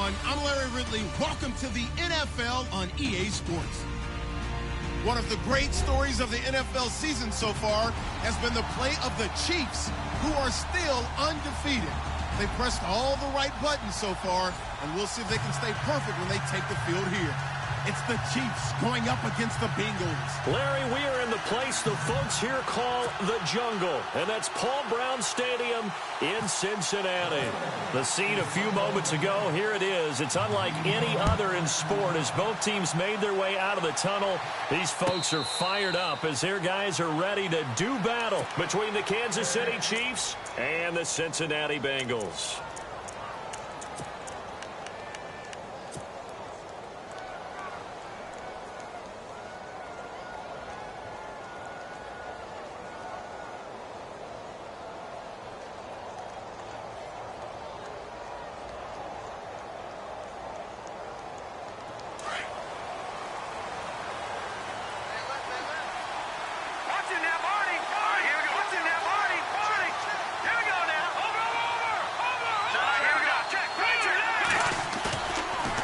everyone. I'm Larry Ridley. Welcome to the NFL on EA Sports. One of the great stories of the NFL season so far has been the play of the Chiefs, who are still undefeated. They pressed all the right buttons so far, and we'll see if they can stay perfect when they take the field here. It's the Chiefs going up against the Bengals. Larry, we are in the place the folks here call the Jungle, and that's Paul Brown Stadium in Cincinnati. The scene a few moments ago, here it is. It's unlike any other in sport as both teams made their way out of the tunnel. These folks are fired up as their guys are ready to do battle between the Kansas City Chiefs and the Cincinnati Bengals.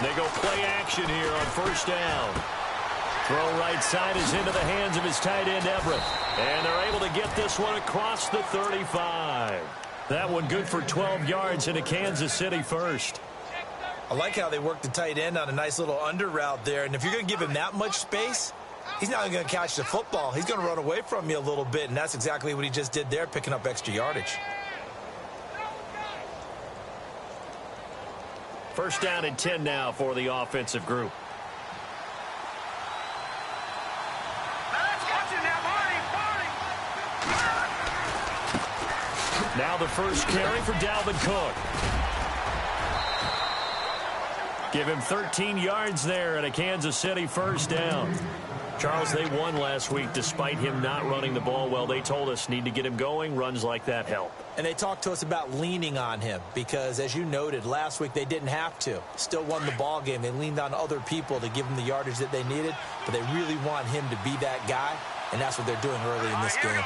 They go play action here on first down. Throw right side is into the hands of his tight end, Everett. And they're able to get this one across the 35. That one good for 12 yards into Kansas City first. I like how they work the tight end on a nice little under route there. And if you're going to give him that much space, he's not going to catch the football. He's going to run away from you a little bit, and that's exactly what he just did there, picking up extra yardage. First down and 10 now for the offensive group. Now the first carry for Dalvin Cook. Give him 13 yards there at a Kansas City first down. Charles, they won last week despite him not running the ball well. They told us need to get him going. Runs like that help. And they talked to us about leaning on him because, as you noted, last week they didn't have to. Still won the ball game. They leaned on other people to give them the yardage that they needed, but they really want him to be that guy, and that's what they're doing early in this game.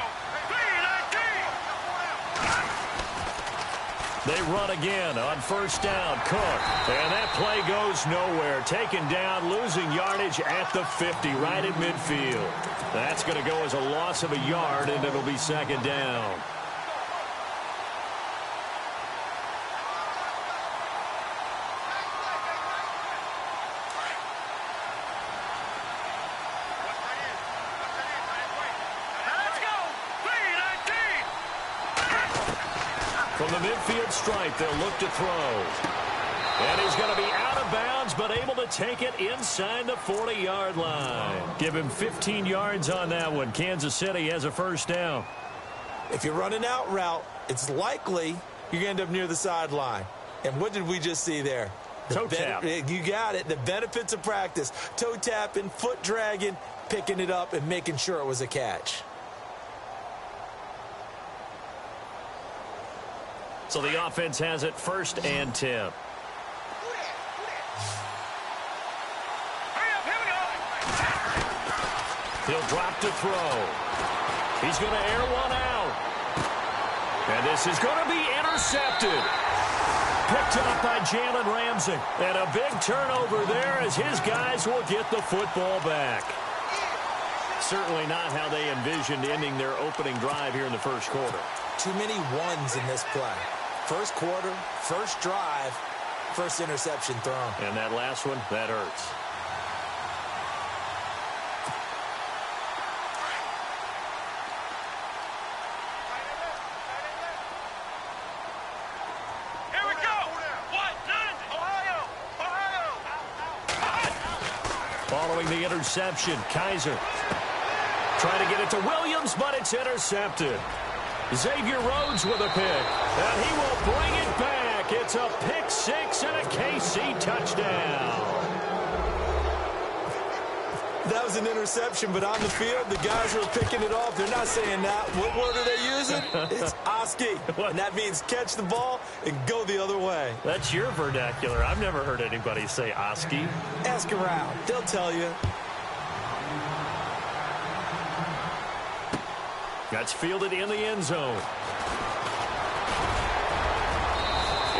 They run again on first down. Cook. And that play goes nowhere. Taken down, losing yardage at the 50, right at midfield. That's going to go as a loss of a yard, and it'll be second down. From the midfield stripe, they'll look to throw. And he's going to be out of bounds, but able to take it inside the 40-yard line. Give him 15 yards on that one. Kansas City has a first down. If you're running out route, it's likely you're going to end up near the sideline. And what did we just see there? Toe tap. You got it. The benefits of practice. Toe tapping, foot dragging, picking it up, and making sure it was a catch. So the offense has it first and 10. He'll drop to throw. He's going to air one out. And this is going to be intercepted. Picked up by Jalen Ramsey. And a big turnover there as his guys will get the football back. Certainly not how they envisioned ending their opening drive here in the first quarter. Too many ones in this play. First quarter, first drive, first interception thrown. And that last one, that hurts. Here we go. Ohio. Following the interception, Kaiser trying to get it to Williams, but it's intercepted. Xavier Rhodes with a pick, and he will bring it back. It's a pick six and a KC touchdown. That was an interception, but on the field, the guys who are picking it off, they're not saying that. What word are they using? It's Oski, and that means catch the ball and go the other way. That's your vernacular. I've never heard anybody say Oski. Ask around. They'll tell you. That's fielded in the end zone.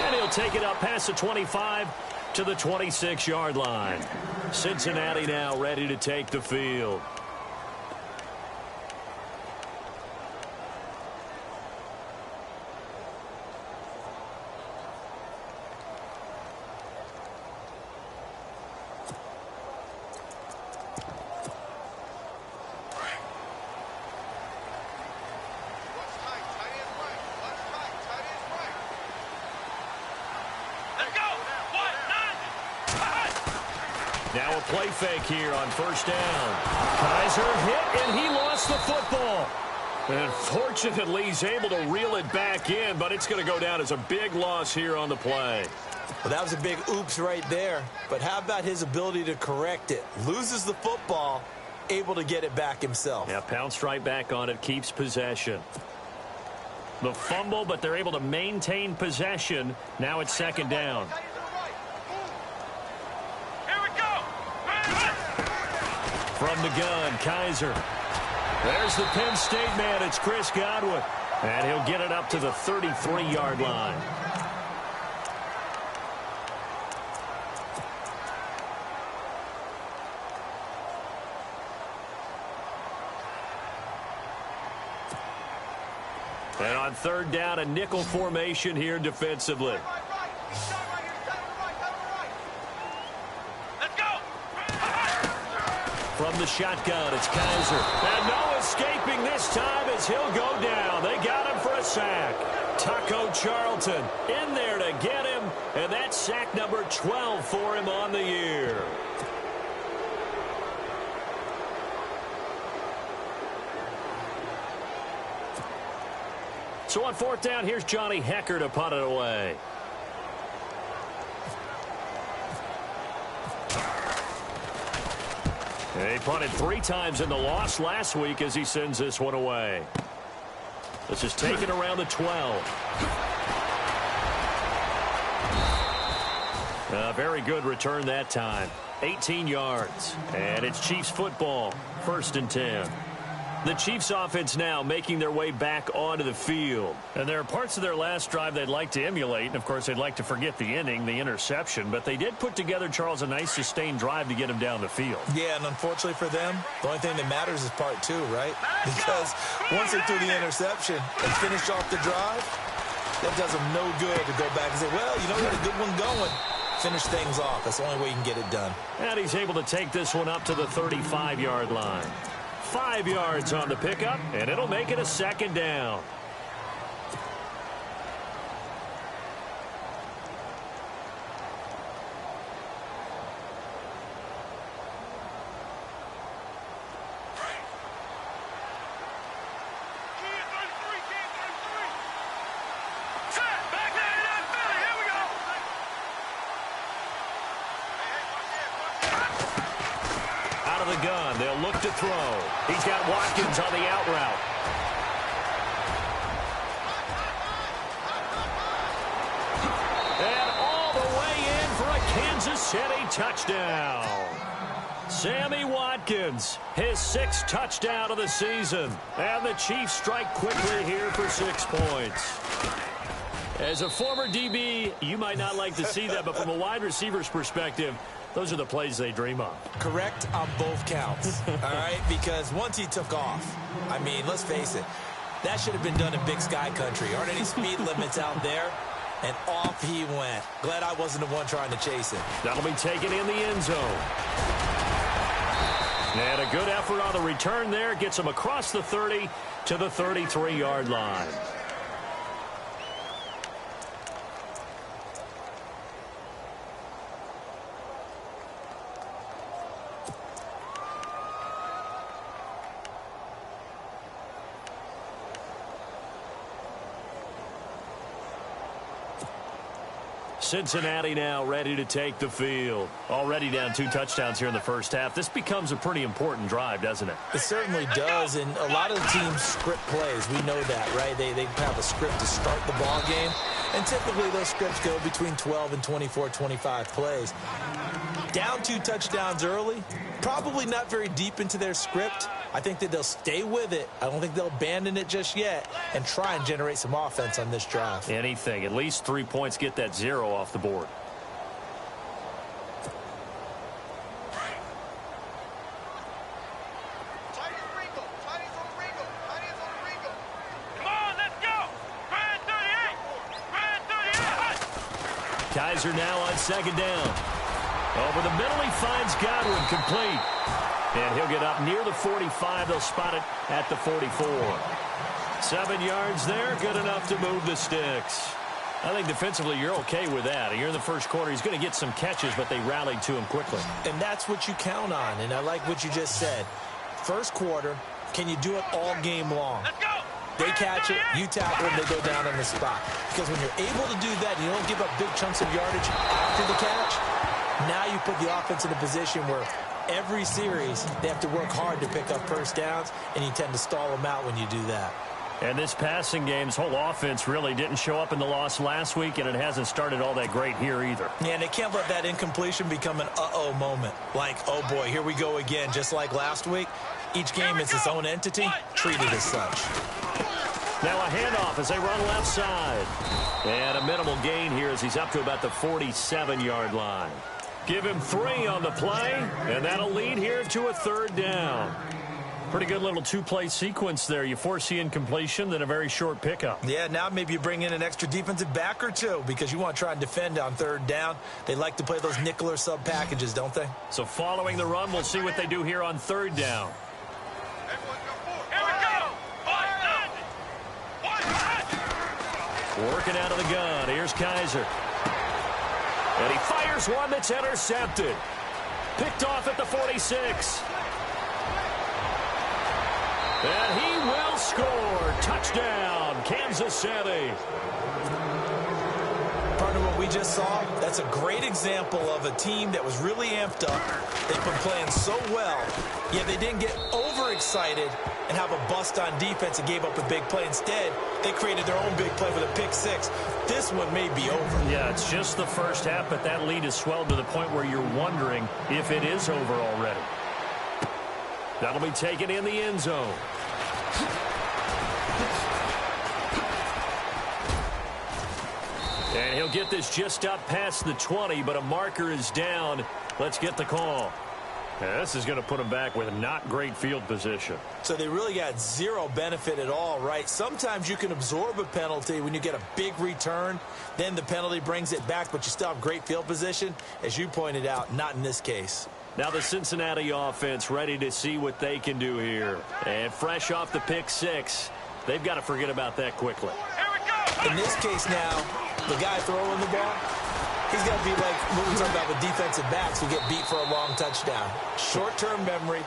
And he'll take it up past the 25 to the 26-yard line. Cincinnati now ready to take the field. Now a play fake here on first down. Kaiser hit, and he lost the football. And fortunately, he's able to reel it back in, but it's going to go down as a big loss here on the play. Well, that was a big oops right there. But how about his ability to correct it? Loses the football, able to get it back himself. Yeah, pounced right back on it, keeps possession. The fumble, but they're able to maintain possession. Now it's second down. From the gun, Kaiser. There's the Penn State man. It's Chris Godwin. And he'll get it up to the 33-yard line. And on third down, a nickel formation here defensively. From the shotgun, it's Kaiser. And no escaping this time as he'll go down. They got him for a sack. Taco Charlton in there to get him. And that's sack number 12 for him on the year. So on fourth down, here's Johnny Hecker to punt it away. He punted 3 times in the loss last week as he sends this one away. This is taken around the 12. A very good return that time. 18 yards. And it's Chiefs football. 1st and 10. The Chiefs offense now making their way back onto the field. And there are parts of their last drive they'd like to emulate. And, of course, they'd like to forget the inning, the interception. But they did put together, Charles, a nice sustained drive to get him down the field. Yeah, and unfortunately for them, the only thing that matters is part 2, right? Because once they threw the interception and finished off the drive, that does them no good to go back and say, well, you know, we had a good one going. Finish things off. That's the only way you can get it done. And he's able to take this one up to the 35-yard line. 5 yards on the pickup, and it'll make it a second down. The gun. They'll look to throw. He's got Watkins on the out route. And all the way in for a Kansas City touchdown. Sammy Watkins, his 6th touchdown of the season. And the Chiefs strike quickly here for 6 points. As a former DB, you might not like to see that, but from a wide receiver's perspective, those are the plays they dream of. Correct on both counts, all right? Because once he took off, I mean, let's face it, that should have been done in Big Sky country. Aren't any speed limits out there? And off he went. Glad I wasn't the one trying to chase him. That'll be taken in the end zone. And a good effort on the return there. Gets him across the 30 to the 33-yard line. Cincinnati now ready to take the field. Already down 2 touchdowns here in the first half. This becomes a pretty important drive, doesn't it? It certainly does, and a lot of the teams script plays. We know that, right? They have a script to start the ball game, and typically those scripts go between 12 and 24, 25 plays. Down 2 touchdowns early, probably not very deep into their script. I think that they'll stay with it. I don't think they'll abandon it just yet and try and generate some offense on this drive. Anything. At least 3 points, get that 0 off the board. Kaiser now on second down. Over the middle, he finds Godwin, complete. And he'll get up near the 45. They'll spot it at the 44. 7 yards there, good enough to move the sticks. I think defensively you're okay with that. You're in the first quarter. He's going to get some catches, but they rallied to him quickly. And that's what you count on, and I like what you just said. First quarter, can you do it all game long? Let's go! They catch it, you tackle them, they go down on the spot. Because when you're able to do that, and you don't give up big chunks of yardage after the catch, now you put the offense in a position where every series they have to work hard to pick up first downs, and you tend to stall them out when you do that. And this passing game's whole offense really didn't show up in the loss last week, and it hasn't started all that great here either. Yeah, and they can't let that incompletion become an uh-oh moment. Like, oh boy, here we go again, just like last week. Each game is its own entity, treated as such. Now a handoff as they run left side. And a minimal gain here as he's up to about the 47-yard line. Give him 3 on the play, and that'll lead here to a 3rd down. Pretty good little two-play sequence there. You force the incompletion, then a very short pickup. Yeah, now maybe you bring in an extra defensive back or two because you want to try and defend on 3rd down. They like to play those nickel or sub packages, don't they? So following the run, we'll see what they do here on 3rd down. Here we go! Working out of the gun. Here's Kaiser. And he fires one that's intercepted. Picked off at the 46. And he will score. Touchdown, Kansas City. Partner, what we just saw, that's a great example of a team that was really amped up. They've been playing so well, yet they didn't get overexcited and have a bust on defense and gave up a big play. Instead, they created their own big play with a pick 6. This one may be over. Yeah, it's just the first half, but that lead has swelled to the point where you're wondering if it is over already. That'll be taken in the end zone. And he'll get this just up past the 20, but a marker is down. Let's get the call. Yeah, this is going to put him back with not great field position. So they really got zero benefit at all, right? Sometimes you can absorb a penalty when you get a big return. Then the penalty brings it back, but you still have great field position. As you pointed out, not in this case. Now the Cincinnati offense ready to see what they can do here. And fresh off the pick 6, they've got to forget about that quickly. In this case now, the guy throwing the ball, he's got to be like what we talk about with defensive backs who get beat for a long touchdown. Short-term memory,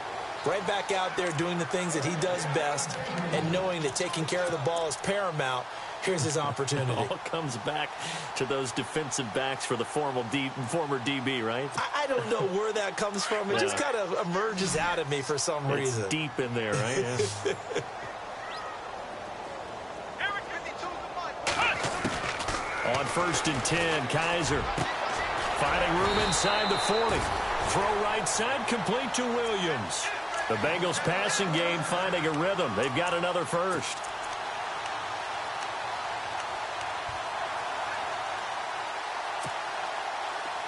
right back out there doing the things that he does best, and knowing that taking care of the ball is paramount. Here's his opportunity. It all comes back to those defensive backs for the former DB, right? I don't know where that comes from. It just kind of emerges out of me for some reason. It's deep in there, right? Yeah. On 1st and 10, Kaiser finding room inside the 40. Throw right side, complete to Williams. The Bengals passing game finding a rhythm. They've got another first.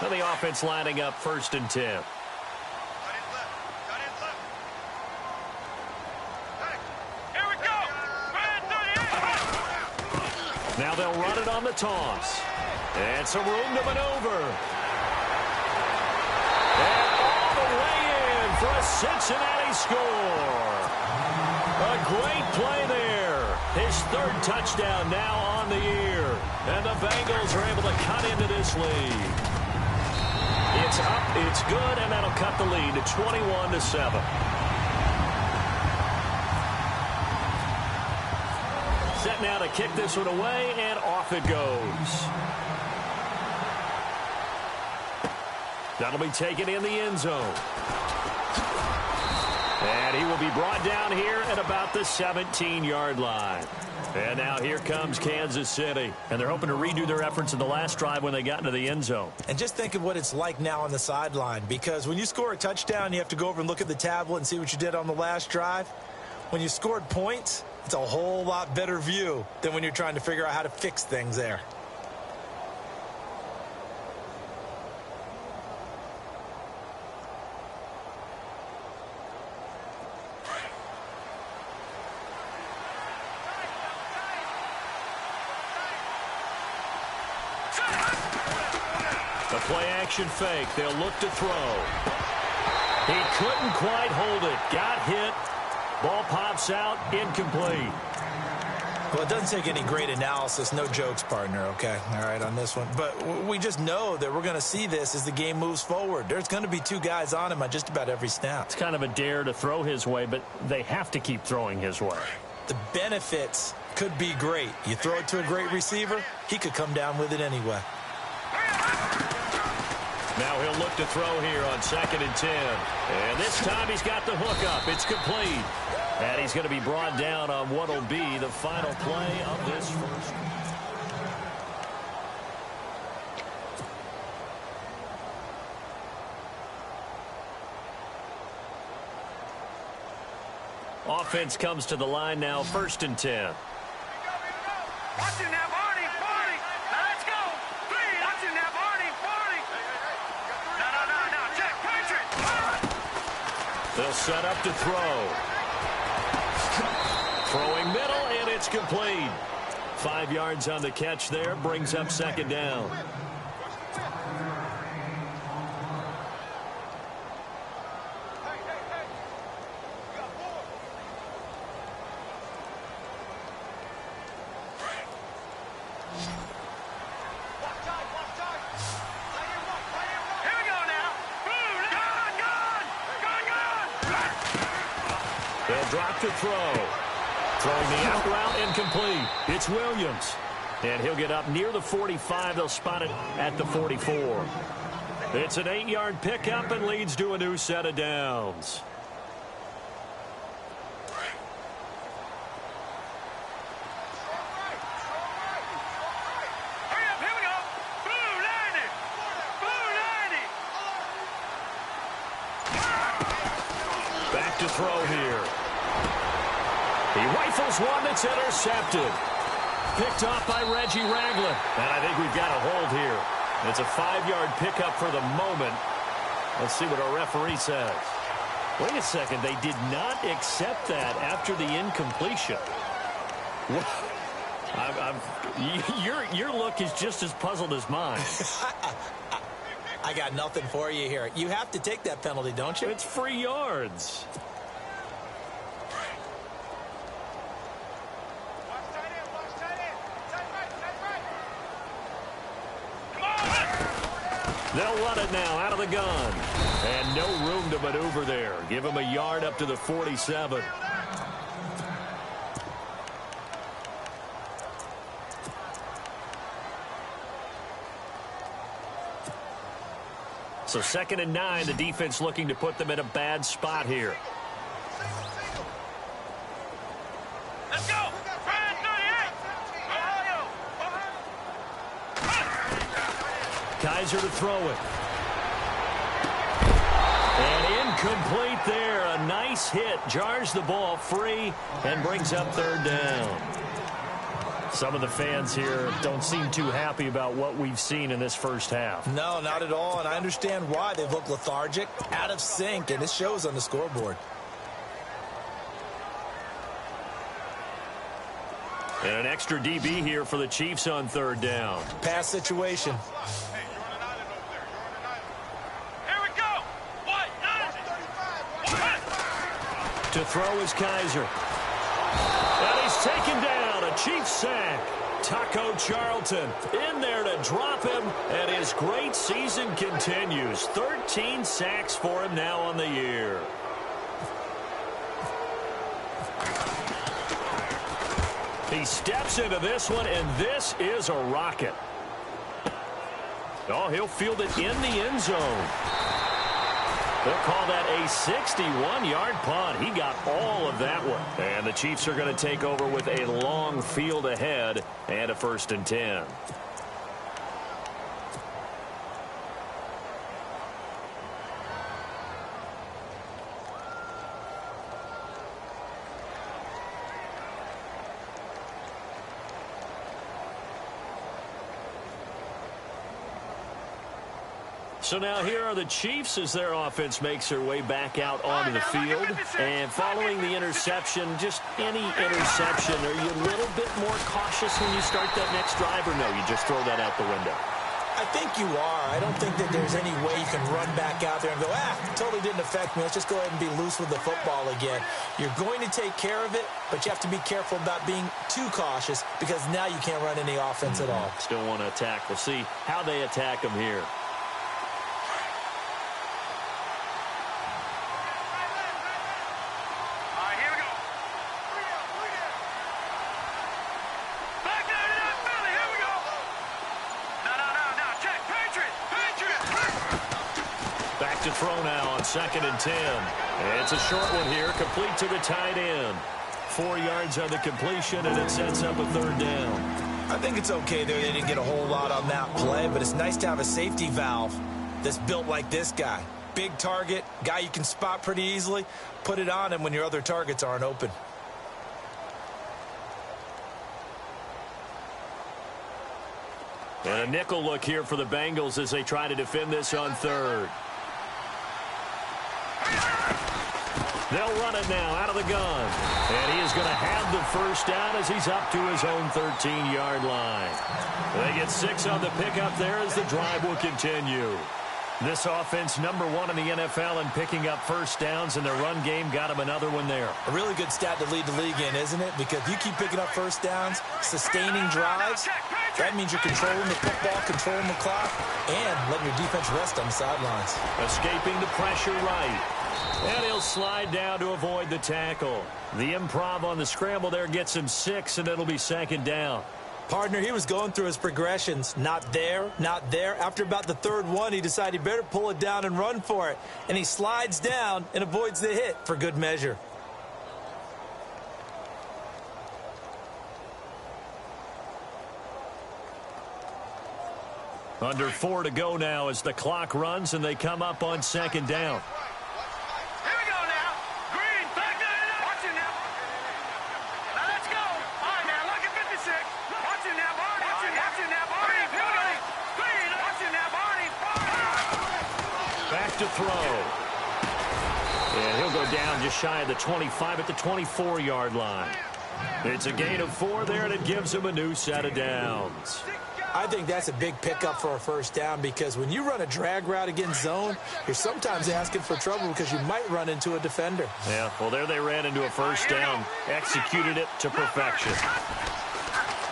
Now the offense lining up 1st and 10. Now they'll run it on the toss. And some room to maneuver. And all the way in for a Cincinnati score. A great play there. His 3rd touchdown now on the year. And the Bengals are able to cut into this lead. It's up, it's good, and that'll cut the lead to 21-7. Set now to kick this one away, and off it goes. That'll be taken in the end zone. And he will be brought down here at about the 17-yard line. And now here comes Kansas City. And they're hoping to redo their efforts in the last drive when they got into the end zone. And just think of what it's like now on the sideline. Because when you score a touchdown, you have to go over and look at the tablet and see what you did on the last drive. When you scored points, it's a whole lot better view than when you're trying to figure out how to fix things there. The play-action fake. They'll look to throw. He couldn't quite hold it. Got hit. Ball pops out. Incomplete. Well, it doesn't take any great analysis. No jokes, partner, okay? All right, on this one. But we just know that we're going to see this as the game moves forward. There's going to be two guys on him on just about every snap. It's kind of a dare to throw his way, but they have to keep throwing his way. The benefits could be great. You throw it to a great receiver, he could come down with it anyway. Now he'll look to throw here on 2nd and 10. And this time he's got the hook up. It's complete. And he's going to be brought down on what will be the final play of this first. Offense comes to the line now, 1st and 10. Watch it now, Barney, Barney. Now let's go. 3. Watch it now, Barney, Barney. No. Check, Patrick. They'll set up to throw. Throwing middle, and it's complete. 5 yards on the catch there, brings up 2nd down. They'll drop to throw. Throwing the out route, incomplete. It's Williams. And he'll get up near the 45. They'll spot it at the 44. It's an 8-yard pickup and leads to a new set of downs. Back to throw here. He rifles one that's intercepted. Picked off by Reggie Ragland. And I think we've got a hold here. It's a 5-yard pickup for the moment. Let's see what our referee says. Wait a second. They did not accept that after the incompletion. Your look is just as puzzled as mine. I got nothing for you here. You have to take that penalty, don't you? It's free yards. They'll run it now out of the gun. And no room to maneuver there. Give him a yard up to the 47. So 2nd and 9, the defense looking to put them in a bad spot here. Let's go. Brand 38. Kaiser to throw it. And incomplete there. A nice hit. Jars the ball free and brings up 3rd down. Some of the fans here don't seem too happy about what we've seen in this first half. No, not at all, and I understand why. They look lethargic, out of sync, and it shows on the scoreboard. And an extra DB here for the Chiefs on 3rd down. Pass situation. Here we go. What? To throw is Kaiser. And he's taken down. A Chiefs sack. Taco Charlton in there to drop him, and his great season continues. 13 sacks for him now on the year. He steps into this one, and this is a rocket. Oh, he'll field it in the end zone. They'll call that a 61-yard punt. He got all of that one. And the Chiefs are going to take over with a long field ahead and a 1st and 10. So now here are the Chiefs as their offense makes their way back out onto the field. And following the interception, just any interception, are you a little bit more cautious when you start that next drive, or no, you just throw that out the window? I I think you are. I don't think that there's any way you can run back out there and go, totally didn't affect me. Let's just go ahead and be loose with the football again. You're going to take care of it, but you have to be careful about being too cautious because now you can't run any offense at all. Still want to attack. We'll see how they attack him here. To throw now on 2nd and 10. It's a short one here, complete to the tight end. 4 yards on the completion, and it sets up a 3rd down. I think it's okay there. They didn't get a whole lot on that play, but it's nice to have a safety valve that's built like this guy. Big target, guy you can spot pretty easily. Put it on him when your other targets aren't open. And a nickel look here for the Bengals as they try to defend this on 3rd. They'll run it now out of the gun. And he is going to have the 1st down as he's up to his own 13-yard line. They get 6 on the pickup there as the drive will continue. This offense number 1 in the NFL in picking up 1st downs, and their run game got him another one there. A really good stat to lead the league in, isn't it? Because you keep picking up 1st downs, sustaining drives, that means you're controlling the football, controlling the clock, and letting your defense rest on the sidelines. Escaping the pressure right. And he'll slide down to avoid the tackle. The improv on the scramble there gets him 6, and it'll be 2nd down. Partner, he was going through his progressions. Not there, not there. After about the 3rd one, he decided he better pull it down and run for it. And he slides down and avoids the hit for good measure. Under 4 to go now as the clock runs, and they come up on 2nd down. To throw. And he'll go down just shy of the 25 at the 24-yard line. It's a gain of 4 there, and it gives him a new set of downs. I think that's a big pickup for a 1st down because when you run a drag route against zone, you're sometimes asking for trouble because you might run into a defender. Yeah, well, there they ran into a 1st down, executed it to perfection.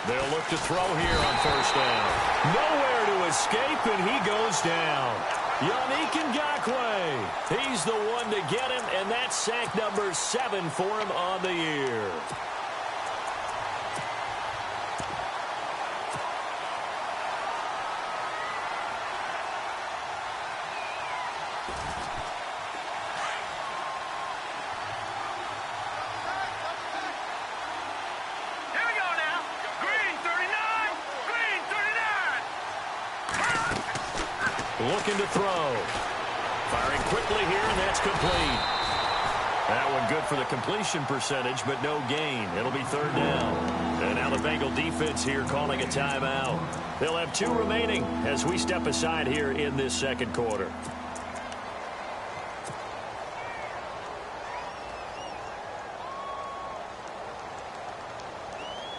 They'll look to throw here on 1st down. Nowhere to escape, and he goes down. C0BRAAQUICKN3SS's. He's the one to get him, and that's sack number 7 for him on the year. Here we go now. Green 39. Green 39. Looking to throw. Firing quickly here, and that's complete. That one good for the completion percentage, but no gain. It'll be 3rd down. And now the Bengal defense here calling a timeout. They'll have 2 remaining as we step aside here in this 2nd quarter.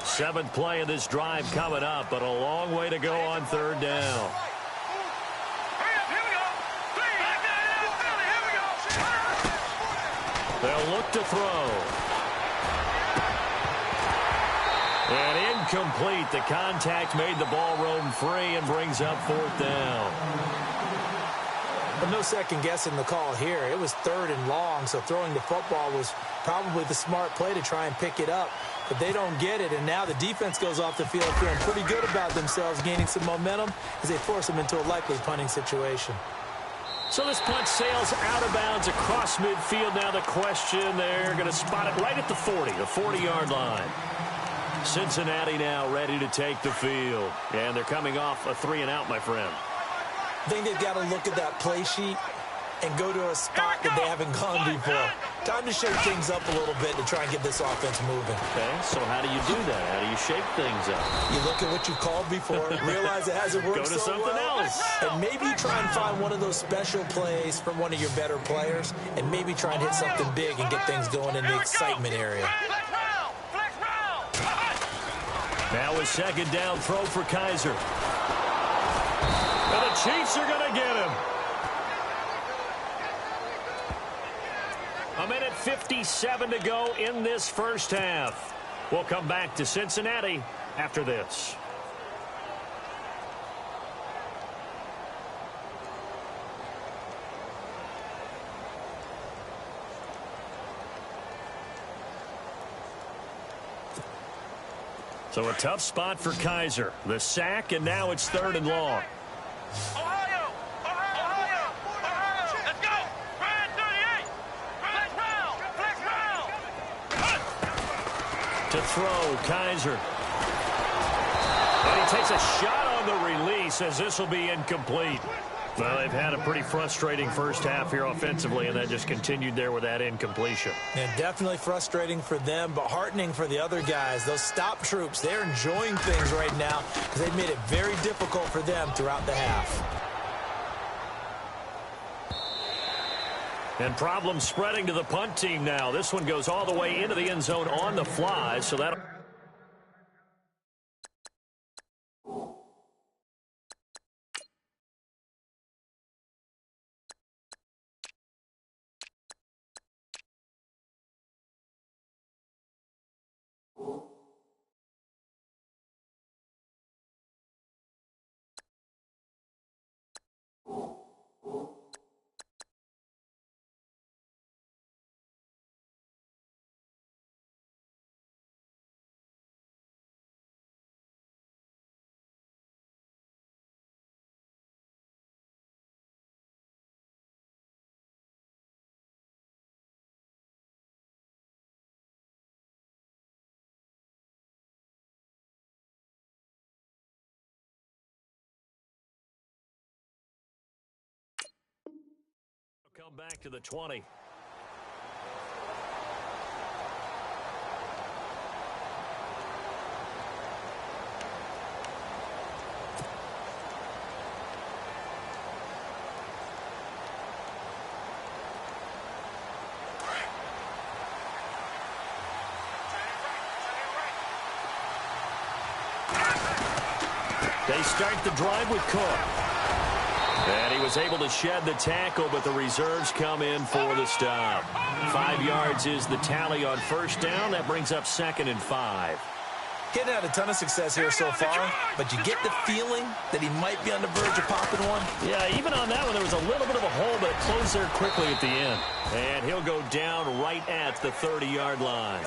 Seventh play of this drive coming up, but a long way to go on 3rd down. They'll look to throw. And incomplete. The contact made the ball roam free and brings up 4th down. But no second guessing the call here. It was 3rd and long, so throwing the football was probably the smart play to try and pick it up. But they don't get it, and now the defense goes off the field feeling pretty good about themselves, gaining some momentum as they force them into a likely punting situation. So this punt sails out of bounds across midfield. Now the question, they're going to spot it right at the 40, the 40-yard line. Cincinnati now ready to take the field. And they're coming off a 3-and-out, my friend. I think they've got to look at that play sheet and go to a spot that they haven't gone before. Time to shake things up a little bit to try and get this offense moving. Okay, so how do you do that? How do you shake things up? You look at what you called before, realize it hasn't worked so well. Go to something else. And maybe try and find one of those special plays from one of your better players, and maybe try and hit something big and get things going in the excitement area. Now a 2nd down throw for Kaiser. And the Chiefs are going to get him. A minute 57 to go in this first half. We'll come back to Cincinnati after this. So a tough spot for Kaiser. The sack, and now it's 3rd and long. Ohio! Ohio! Ohio! Let's go! Brad 38! Flex round! To throw, Kaiser. And he takes a shot on the release as this will be incomplete. Well, they've had a pretty frustrating first half here offensively, and that just continued there with that incompletion. And definitely frustrating for them, but heartening for the other guys. Those stop troops, they're enjoying things right now because they've made it very difficult for them throughout the half. And problems spreading to the punt team now. This one goes all the way into the end zone on the fly, so that'll... Come back to the 20. They start the drive with Cook. And he was able to shed the tackle, but the reserves come in for the stop. 5 yards is the tally on first down. That brings up 2nd and 5. Getting had a ton of success here so far, but you get the feeling that he might be on the verge of popping one. Yeah, even on that one, there was a little bit of a hole, but it closed there quickly at the end. And he'll go down right at the 30-yard line.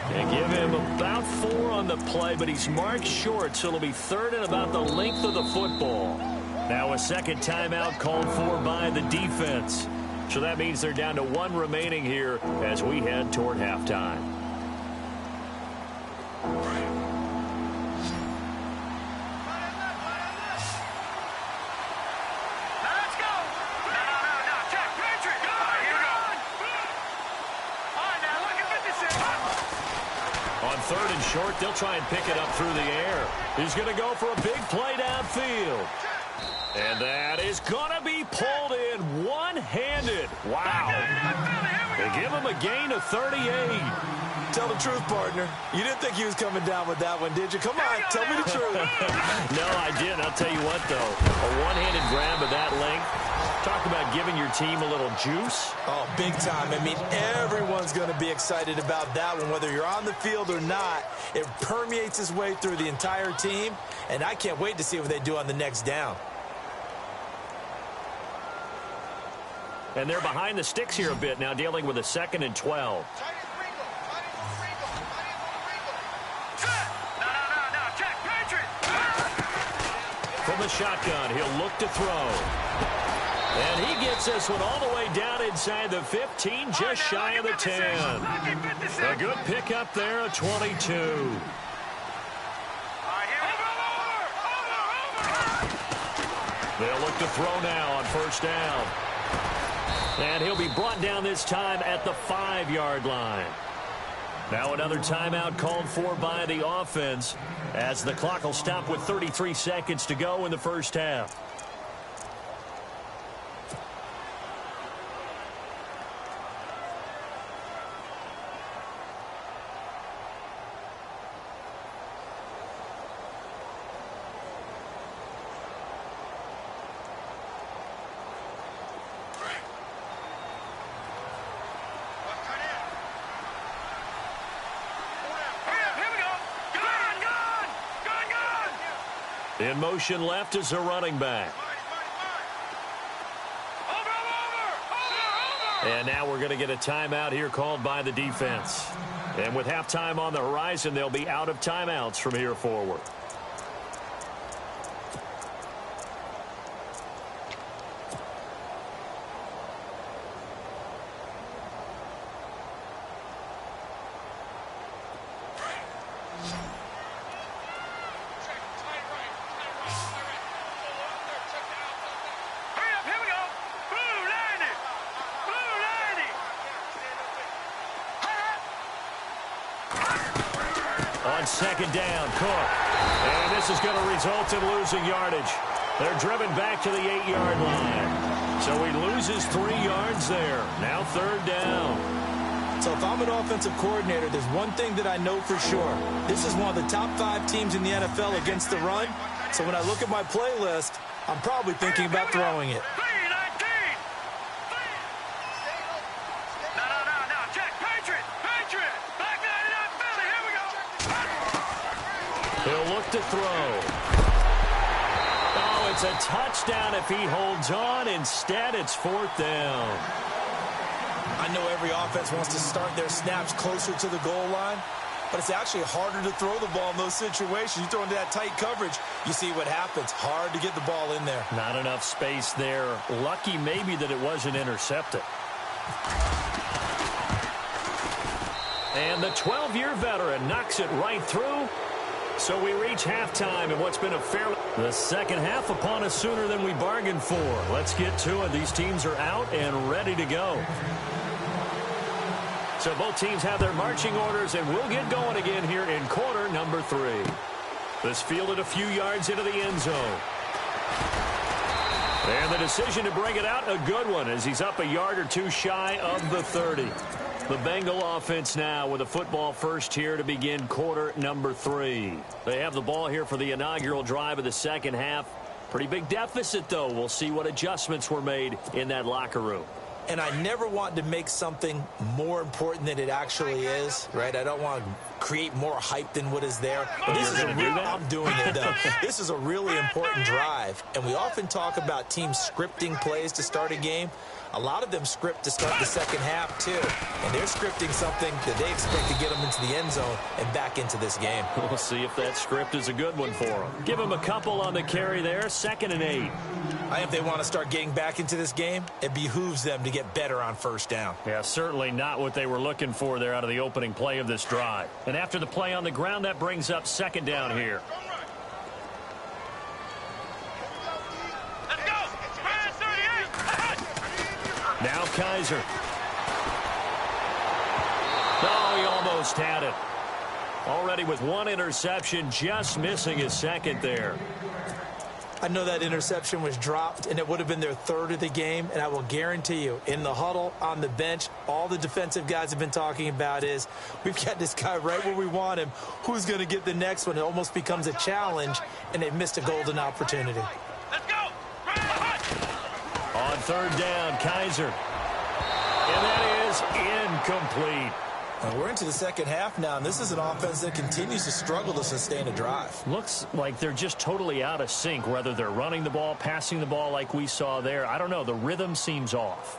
And give him about 4 on the play, but he's marked short, so it'll be 3rd and about the length of the football. Now a second timeout called for by the defense. So that means they're down to 1 remaining here as we head toward halftime. On 3rd and short, they'll try and pick it up through the air. He's going to go for a big play downfield. And that is going to be pulled in one-handed. Wow. They give him a gain of 38. Tell the truth, partner. You didn't think he was coming down with that one, did you? Come on, tell me the truth. No, I didn't. I'll tell you what, though. A one-handed grab of that length. Talk about giving your team a little juice. Oh, big time. I mean, everyone's going to be excited about that one, whether you're on the field or not. It permeates its way through the entire team, and I can't wait to see what they do on the next down. And they're behind the sticks here a bit now, dealing with a 2nd and 12. From the shotgun, he'll look to throw. And he gets this one all the way down inside the 15, just shy of the 10. A good pickup there, a 22. They'll look to throw now on first down. And he'll be brought down this time at the 5-yard line. Now another timeout called for by the offense as the clock will stop with 33 seconds to go in the first half. In motion left is a running back. And now we're going to get a timeout here called by the defense. And with halftime on the horizon, they'll be out of timeouts from here forward. On second down, Cook. And this is going to result in losing yardage. They're driven back to the 8-yard line. So he loses 3 yards there. Now third down. So if I'm an offensive coordinator, there's one thing that I know for sure. This is one of the top 5 teams in the NFL against the run. So when I look at my playlist, I'm probably thinking about throwing it. He'll look to throw. Oh, it's a touchdown if he holds on. Instead, it's 4th down. I know every offense wants to start their snaps closer to the goal line, but it's actually harder to throw the ball in those situations. You throw into that tight coverage, you see what happens. Hard to get the ball in there. Not enough space there. Lucky maybe that it wasn't intercepted. And the 12-year veteran knocks it right through. So we reach halftime in what's been a fairly... The second half upon us sooner than we bargained for. Let's get to it. These teams are out and ready to go. So both teams have their marching orders, and we'll get going again here in quarter number 3. This fielded a few yards into the end zone. And the decision to bring it out, a good one, as he's up a yard or 2 shy of the 30. The Bengal offense now with a football first here to begin quarter number 3. They have the ball here for the inaugural drive of the second half. Pretty big deficit, though. We'll see what adjustments were made in that locker room. And I never want to make something more important than it actually is, right? I don't want to create more hype than what is there. But this is I'm doing it, though. This is a really important drive. And we often talk about teams scripting plays to start a game. A lot of them script to start the second half, too. And they're scripting something that they expect to get them into the end zone and back into this game. We'll see if that script is a good one for them. Give them a couple on the carry there, 2nd and 8. If they want to start getting back into this game, it behooves them to get better on first down. Yeah, certainly not what they were looking for there out of the opening play of this drive. And after the play on the ground, that brings up 2nd down here. Now Kaiser. Oh, he almost had it. Already with 1 interception, just missing his 2nd there. I know that interception was dropped, and it would have been their 3rd of the game, and I will guarantee you, in the huddle, on the bench, all the defensive guys have been talking about is, we've got this guy right where we want him. Who's going to get the next one? It almost becomes a challenge, and they've missed a golden opportunity. On 3rd down, Kaiser. And that is incomplete. We're into the second half now, and this is an offense that continues to struggle to sustain a drive. Looks like they're just totally out of sync, whether they're running the ball, passing the ball like we saw there. I don't know. The rhythm seems off.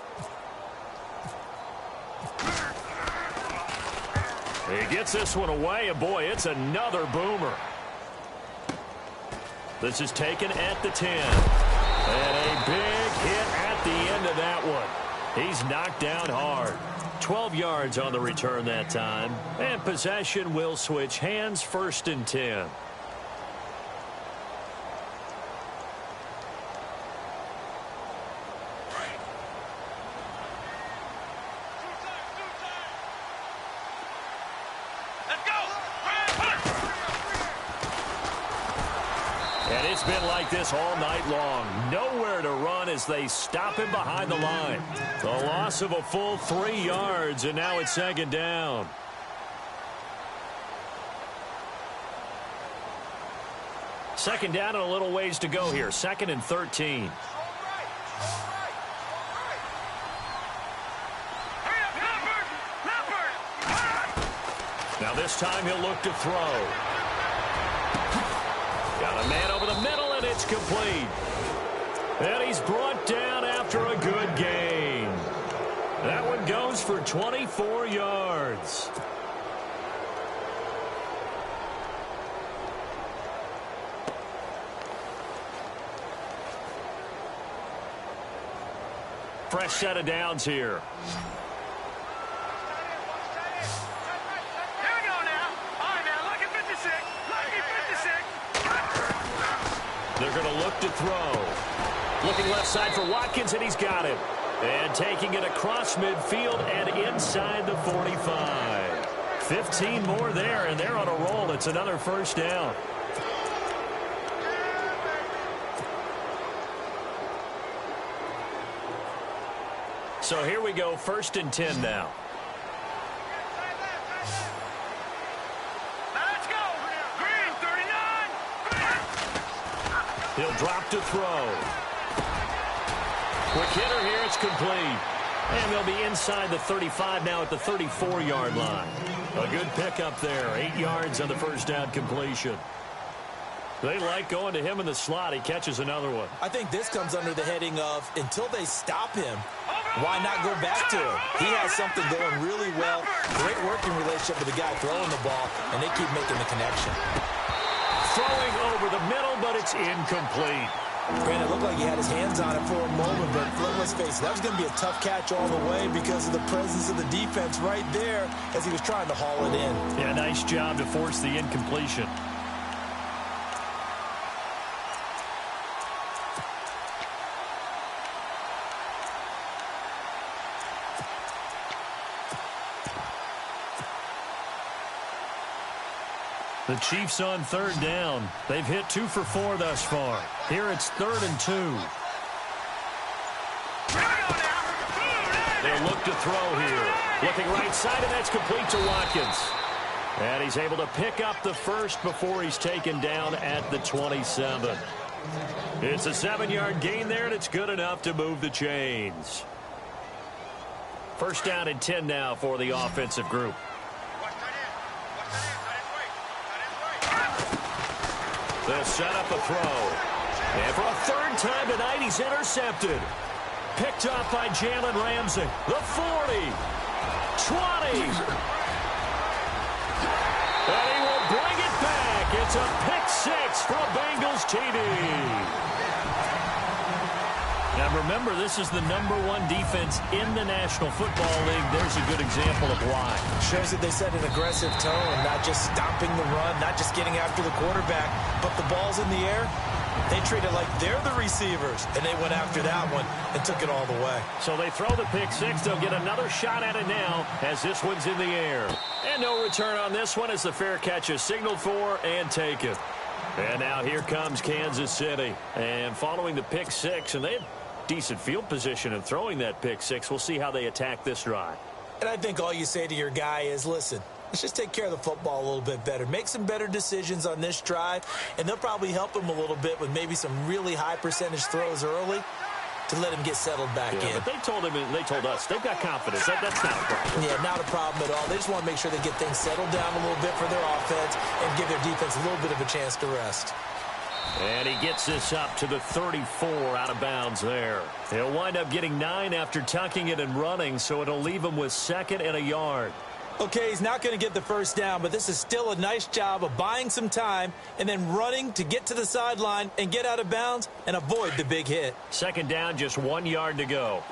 He gets this one away, and boy, it's another boomer. This is taken at the 10. And a big hit at the end of that one. He's knocked down hard. 12 yards on the return that time. And possession will switch hands, 1st and 10. And it's been like this all night long. Nowhere to run as they stop him behind the line. The loss of a full 3 yards, and now it's 2nd down. Second down and a little ways to go here. 2nd and 13. Now this time he'll look to throw. Got a man over the middle. It's complete. And he's brought down after a good gain. That one goes for 24 yards. Fresh set of downs here. Here we go now. All right, now, lucky 56. Lucky 56. They're going to look to throw. Looking left side for Watkins, and he's got it. And taking it across midfield and inside the 45. 15 more there, and they're on a roll. It's another first down. So here we go, 1st and 10 now. Let's go. Green, 39. He'll drop to throw. Quick hitter here, it's complete. And they'll be inside the 35 now at the 34-yard line. A good pickup there, 8 yards on the first down completion. They like going to him in the slot. He catches another one. I think this comes under the heading of until they stop him, why not go back to him? He has something going really well. Great working relationship with the guy throwing the ball, and they keep making the connection. Throwing over the middle, but it's incomplete. Granted, it looked like he had his hands on it for a moment, but let's face it, that was going to be a tough catch all the way because of the presence of the defense right there as he was trying to haul it in. Yeah, nice job to force the incompletion. The Chiefs on 3rd down. They've hit 2 for 4 thus far. Here it's 3rd and 2. They'll look to throw here. Looking right side, and that's complete to Watkins. And he's able to pick up the first before he's taken down at the 27. It's a 7-yard gain there, and it's good enough to move the chains. 1st down and 10 now for the offensive group. They'll set up a throw. And for a 3rd time tonight, he's intercepted. Picked up by Jalen Ramsey. The 40. 20. And he will bring it back. It's a pick-6 for a Bengals TD. Now, remember, this is the #1 defense in the National Football League. There's a good example of why. Shows that they set an aggressive tone, not just stopping the run, not just getting after the quarterback, but the ball's in the air. They treat it like they're the receivers, and they went after that one and took it all the way. So they throw the pick-6. They'll get another shot at it now as this one's in the air. And no return on this one as the fair catch is signaled for and taken. And now here comes Kansas City. And following the pick-6, and they had decent field position in throwing that pick-6. We'll see how they attack this drive. And I think all you say to your guy is, listen, let's just take care of the football a little bit better. Make some better decisions on this drive, and they'll probably help him a little bit with maybe some really high percentage throws early to let him get settled back in. But they told him, and they told us, they've got confidence. That's not a problem. Yeah, not a problem at all. They just want to make sure they get things settled down a little bit for their offense and give their defense a little bit of a chance to rest. And he gets this up to the 34 out of bounds there. He'll wind up getting 9 after tucking it and running, so it'll leave him with 2nd and a yard. Okay, he's not going to get the first down, but this is still a nice job of buying some time and then running to get to the sideline and get out of bounds and avoid the big hit. 2nd down, just 1 yard to go.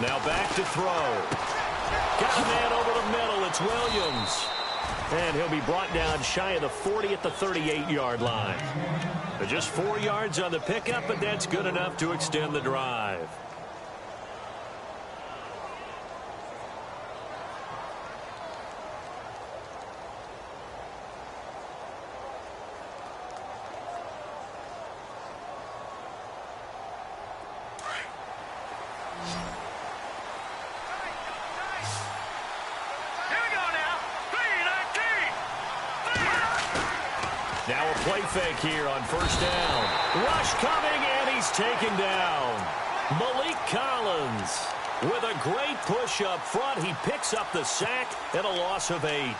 Now back to throw. Got a man over the middle. It's Williams. And he'll be brought down shy of the 40 at the 38-yard line. But just 4 yards on the pickup, but that's good enough to extend the drive. Now a play fake here on 1st down. Rush coming, and he's taken down. Malik Collins with a great push up front. He picks up the sack and a loss of 8.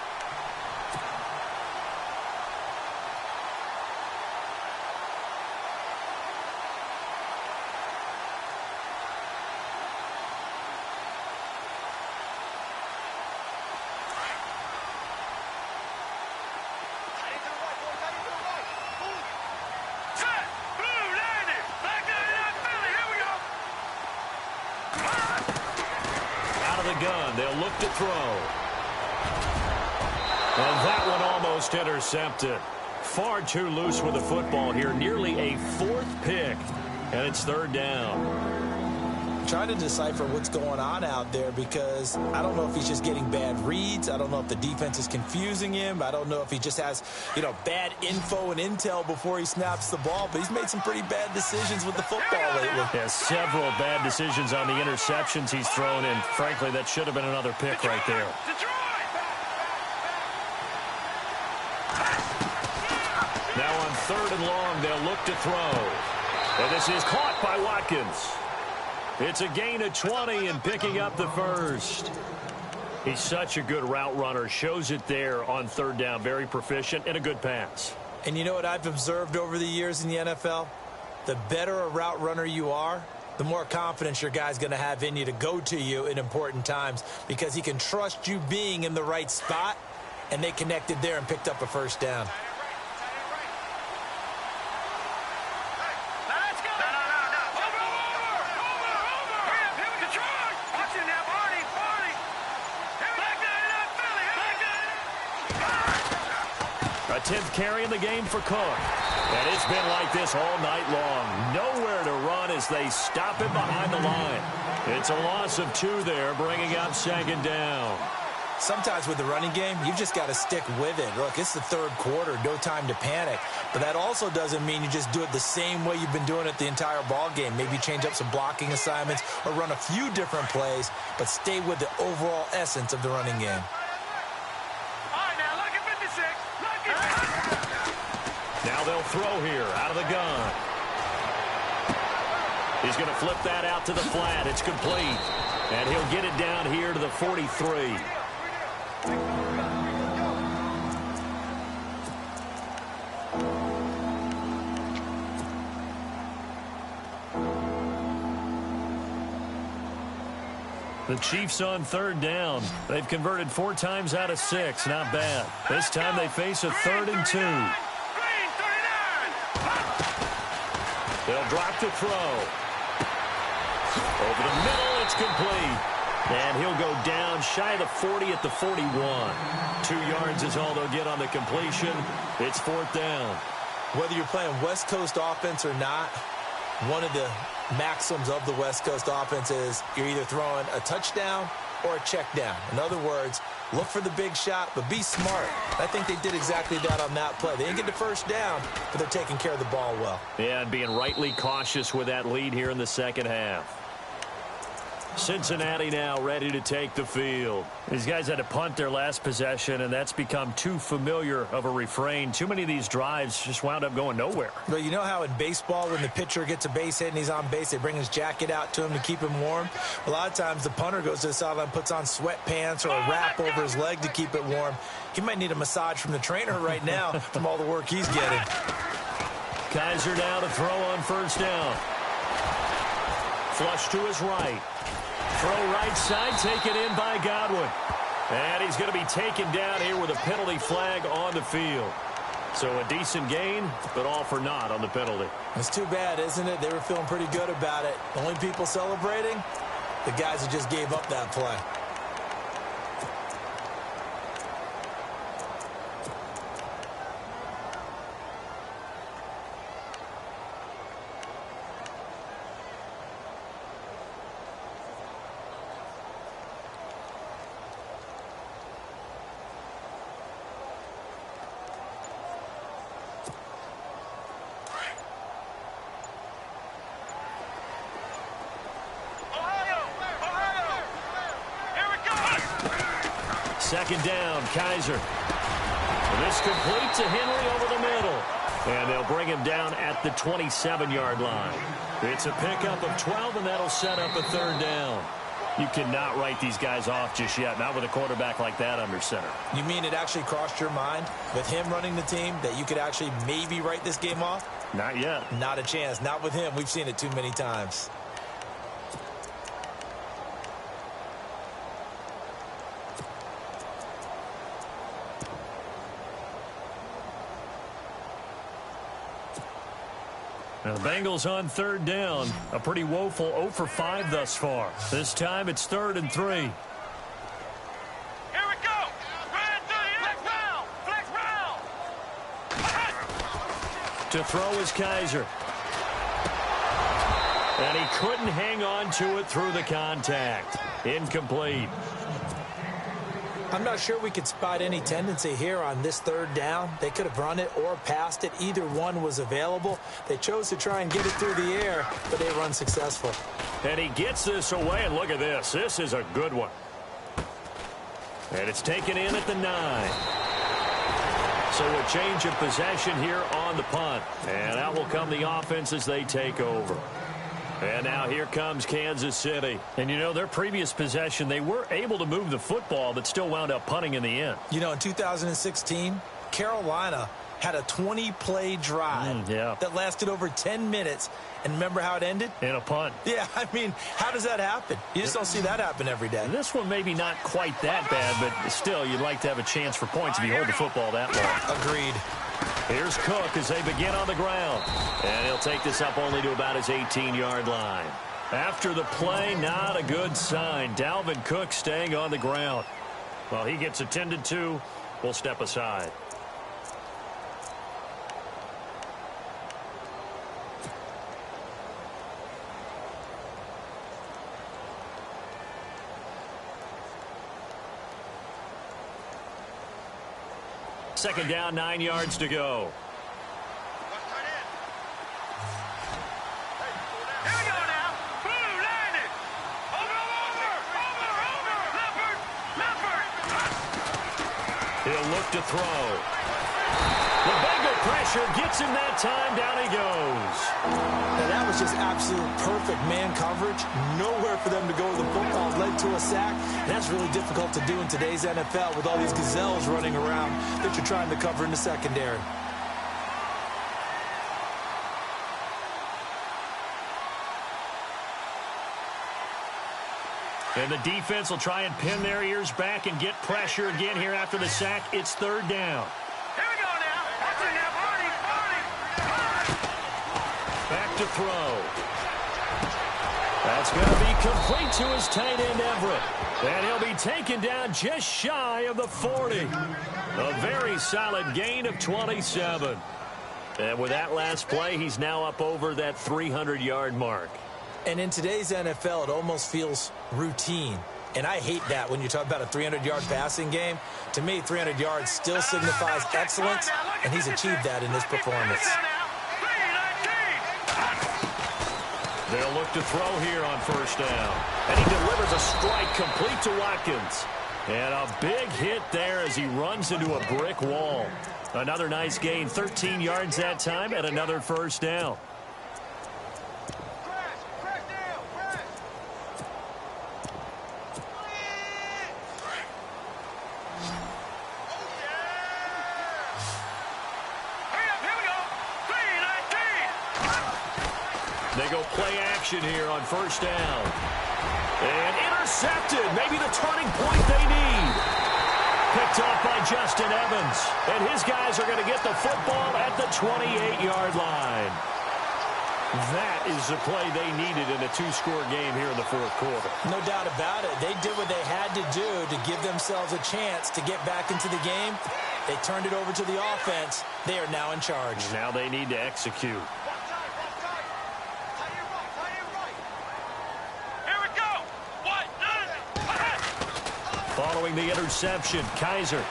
the gun. They'll look to throw. And that one almost intercepted. Far too loose with the football here. Nearly a fourth pick. And it's third down. Trying to decipher what's going on out there because I don't know if he's just getting bad reads. I don't know if the defense is confusing him. I don't know if he just has, bad info and intel before he snaps the ball. But he's made some pretty bad decisions with the football lately. Yeah, several bad decisions on the interceptions he's thrown, and frankly, that should have been another pick right there. Now on third and long, they'll look to throw. And this is caught by Watkins. It's a gain of 20 and picking up the first. He's such a good route runner. Shows it there on third down. Very proficient and a good pass. And you know what I've observed over the years in the NFL? The better a route runner you are, the more confidence your guy's going to have in you to go to you in important times because he can trust you being in the right spot, and they connected there and picked up a first down. A 10th carry in the game for Cook. And it's been like this all night long. Nowhere to run as they stop him behind the line. It's a loss of 2 there, bringing up second down. Sometimes with the running game, you've just got to stick with it. Look, it's the third quarter, no time to panic. But that also doesn't mean you just do it the same way you've been doing it the entire ball game. Maybe change up some blocking assignments or run a few different plays, but stay with the overall essence of the running game. Now they'll throw here out of the gun. He's going to flip that out to the flat. It's complete. And he'll get it down here to the 43. The Chiefs on third down. They've converted 4 times out of 6. Not bad. This time they face a 3rd and 2. They'll drop to throw. Over the middle, it's complete. And he'll go down shy of the 40 at the 41. 2 yards is all they'll get on the completion. It's 4th down. Whether you're playing West Coast offense or not, one of the maxims of the West Coast offense is you're either throwing a touchdown or a check down. In other words, look for the big shot, but be smart. I think they did exactly that on that play. They didn't get the first down, but they're taking care of the ball well. Yeah, and being rightly cautious with that lead here in the second half. Cincinnati now ready to take the field. These guys had to punt their last possession, and that's become too familiar of a refrain. Too many of these drives just wound up going nowhere. But you know how in baseball, when the pitcher gets a base hit and he's on base, they bring his jacket out to him to keep him warm? A lot of times the punter goes to the sideline, puts on sweatpants or a wrap over his leg to keep it warm. He might need a massage from the trainer right now from all the work he's getting. Kaiser now to throw on first down. Flush to his right. Throw right side, taken in by Godwin. And he's going to be taken down here with a penalty flag on the field. So a decent gain, but all for naught on the penalty. It's too bad, isn't it? They were feeling pretty good about it. The only people celebrating, the guys who just gave up that play. Second down, Kaiser. And this complete to Henry over the middle. And they'll bring him down at the 27-yard line. It's a pickup of 12, and that'll set up a 3rd down. You cannot write these guys off just yet, not with a quarterback like that under center. You mean it actually crossed your mind with him running the team that you could actually maybe write this game off? Not yet. Not a chance. Not with him. We've seen it too many times. Now the Bengals on 3rd down. A pretty woeful 0 for 5 thus far. This time it's 3rd and 3. To throw is Kaiser. And he couldn't hang on to it through the contact. Incomplete. I'm not sure we could spot any tendency here on this third down. They could have run it or passed it. Either one was available. They chose to try and get it through the air, but they were unsuccessful. And he gets this away, and look at this. This is a good one. And it's taken in at the 9. So a change of possession here on the punt. And out will come the offense as they take over. And now here comes Kansas City. And, you know, their previous possession, they were able to move the football, but still wound up punting in the end. You know, in 2016, Carolina had a 20-play drive that lasted over 10 minutes. And remember how it ended? In a punt. Yeah, I mean, how does that happen? You just don't see that happen every day. This one maybe not quite that bad, but still, you'd like to have a chance for points if you hold the football that long. Agreed. Here's Cook as they begin on the ground. And he'll take this up only to about his 18-yard line. After the play, not a good sign. Dalvin Cook staying on the ground. Well, he gets attended to. We'll step aside. Second down, 9 yards to go. Here we go now. Blue, line it. Over. He'll look to throw. The Bengal pressure gets him that time. Down he goes. Now, that was just absolute perfect man coverage. Nowhere for them to go with the football. Led to a sack. And that's really difficult to do in today's NFL with all these gazelles running around that you're trying to cover in the secondary. And the defense will try and pin their ears back and get pressure again here after the sack. It's third down. Here we go now. Watching that Back to throw. That's going to be complete to his tight end, Everett. And he'll be taken down just shy of the 40. A very solid gain of 27. And with that last play, he's now up over that 300-yard mark. And in today's NFL, it almost feels routine. And I hate that when you talk about a 300-yard passing game. To me, 300 yards still signifies excellence, and he's achieved that in this performance. They'll look to throw here on first down. And he delivers a strike complete to Watkins. And a big hit there as he runs into a brick wall. Another nice gain, 13 yards that time, and another first down. They go play action here on first down. And intercepted. Maybe the turning point they need. Picked off by Justin Evans. And his guys are going to get the football at the 28-yard line. That is the play they needed in a two-score game here in the fourth quarter. No doubt about it. They did what they had to do to give themselves a chance to get back into the game. They turned it over to the offense. They are now in charge. Now they need to execute. Following the interception, Kaiser.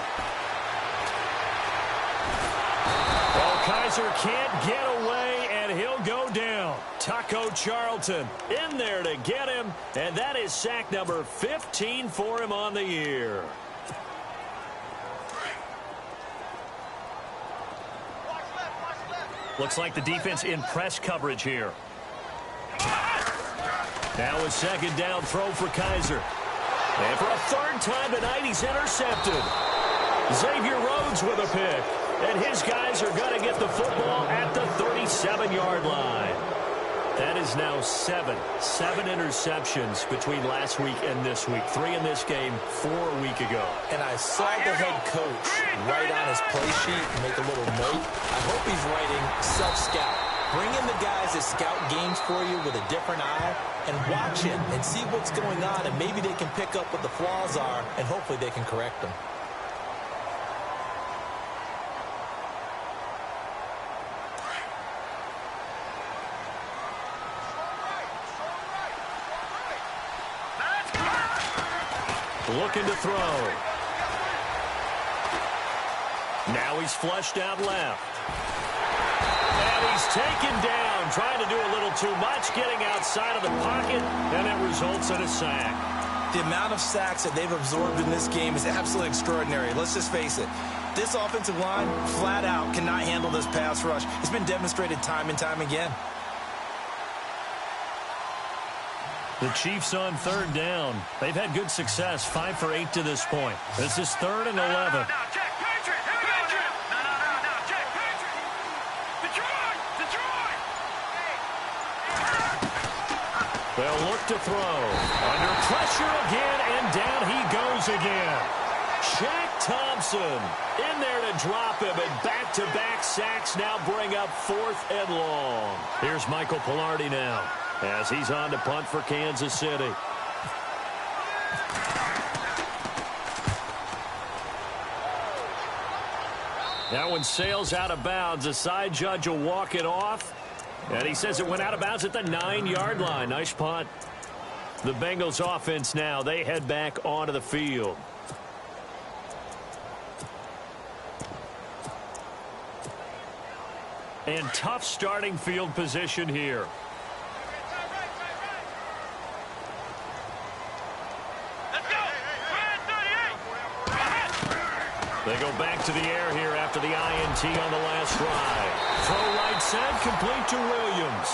Well, Kaiser can't get away, and he'll go down. Taco Charlton in there to get him, and that is sack number 15 for him on the year. Looks like the defense in press coverage here. Now a second down throw for Kaiser. And for a third time tonight, he's intercepted. Xavier Rhodes with a pick. And his guys are going to get the football at the 37-yard line. That is now seven interceptions between last week and this week. 3 in this game, 4 a week ago. And I saw the head coach write on his play sheet and make a little note. I hope he's writing self-scout. Bring in the guys that scout games for you with a different eye and watch him and see what's going on, and maybe they can pick up what the flaws are, and hopefully they can correct them. looking to throw. Now he's flushed out left. And he's taken down, trying to do a little too much, getting outside of the pocket, and it results in a sack. The amount of sacks that they've absorbed in this game is absolutely extraordinary. Let's just face it. This offensive line, flat out, cannot handle this pass rush. It's been demonstrated time and time again. The Chiefs on third down. They've had good success, 5 for 8 to this point. This is 3rd and 11. They'll look to throw. Under pressure again, and down he goes again. Shaq Thompson in there to drop him, and back-to-back sacks now bring up 4th and long. Here's Michael Pilardi now as he's on to punt for Kansas City. That one sails out of bounds. The side judge will walk it off. And he says it went out of bounds at the 9-yard line. Nice punt. The Bengals offense now, they head back onto the field. And tough starting field position here. They go back to the air here after the INT on the last drive. Throw right side, complete to Williams.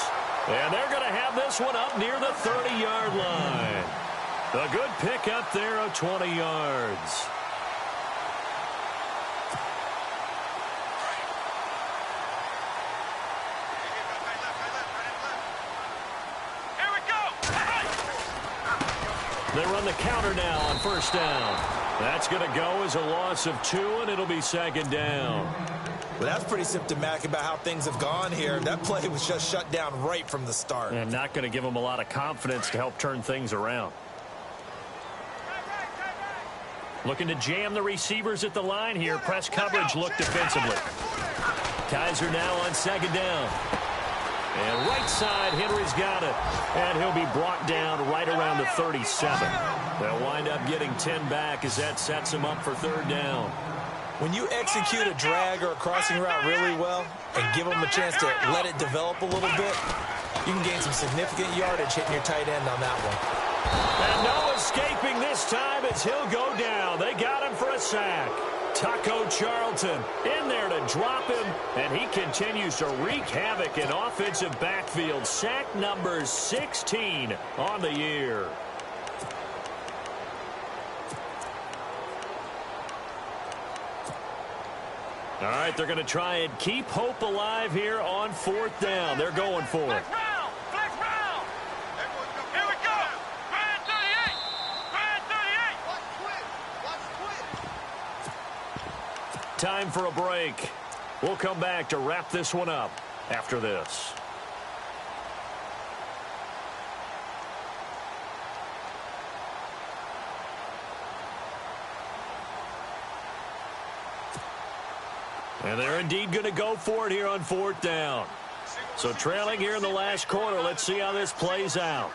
And they're going to have this one up near the 30-yard line. A good pick up there of 20 yards. Here we go. They run the counter now on first down. That's going to go as a loss of 2, and it'll be 2nd down. Well, that's pretty symptomatic about how things have gone here. That play was just shut down right from the start. And not going to give them a lot of confidence to help turn things around. Looking to jam the receivers at the line here. Press coverage look defensively. Kaiser now on 2nd down. And right side, Henry's got it. And he'll be brought down right around the 37. They'll wind up getting 10 back as that sets him up for 3rd down. When you execute a drag or a crossing route really well and give them a chance to let it develop a little bit, you can gain some significant yardage hitting your tight end on that one. And no escaping this time as he'll go down. They got him for a sack. Taco Charlton in there to drop him, and he continues to wreak havoc in offensive backfield. Sack number 16 on the year. All right, they're going to try and keep hope alive here on 4th down. They're going for it. Flex round. Here we go. Brand 38. Brand 38. Time for a break. We'll come back to wrap this one up after this. And they're indeed going to go for it here on 4th down. So trailing here in the last quarter. Let's see how this plays out.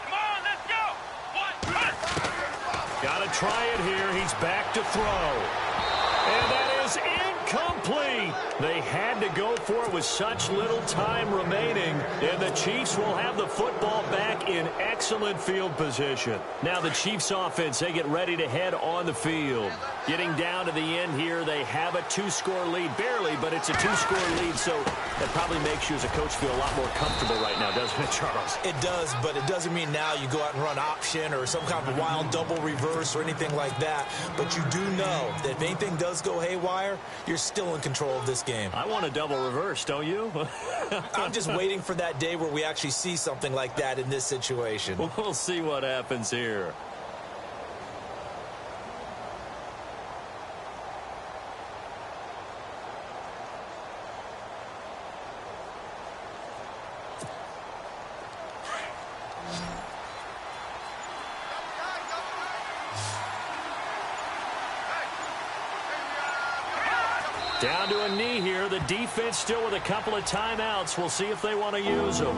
Come on, let's go. Got to try it here. He's back to throw. And that is incomplete. They had to go for it with such little time remaining. And the Chiefs will have the football back in excellent field position. Now the Chiefs offense, they get ready to head on the field. Getting down to the end here, they have a 2-score lead. Barely, but it's a 2-score lead, so that probably makes you as a coach feel a lot more comfortable right now, doesn't it, Charles? It does, but it doesn't mean now you go out and run option or some kind of wild double reverse or anything like that. But you do know that if anything does go haywire, you're still in control of this game. I want a double reverse, don't you? I'm just waiting for that day where we actually see something like that in this situation. We'll see what happens here. Down to a knee here. The defense still with a couple of timeouts. We'll see if they want to use them.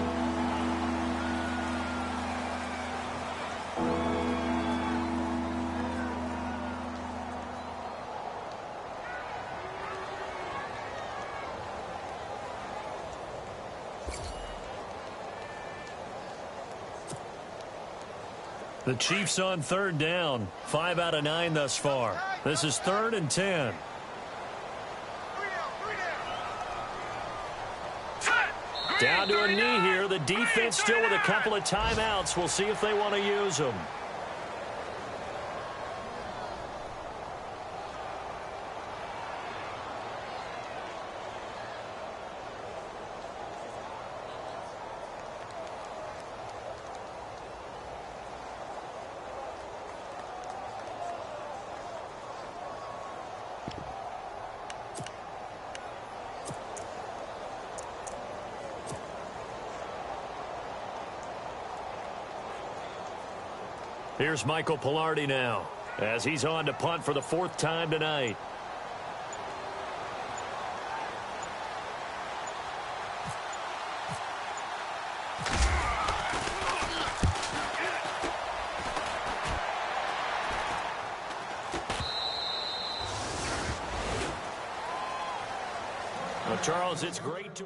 The Chiefs on third down. 5 out of 9 thus far. This is 3rd and 10. Down to a knee here. The defense still with a couple of timeouts. We'll see if they want to use them. Here's Michael Pilardi now, as he's on to punt for the 4th time tonight. Well, Charles, it's great to...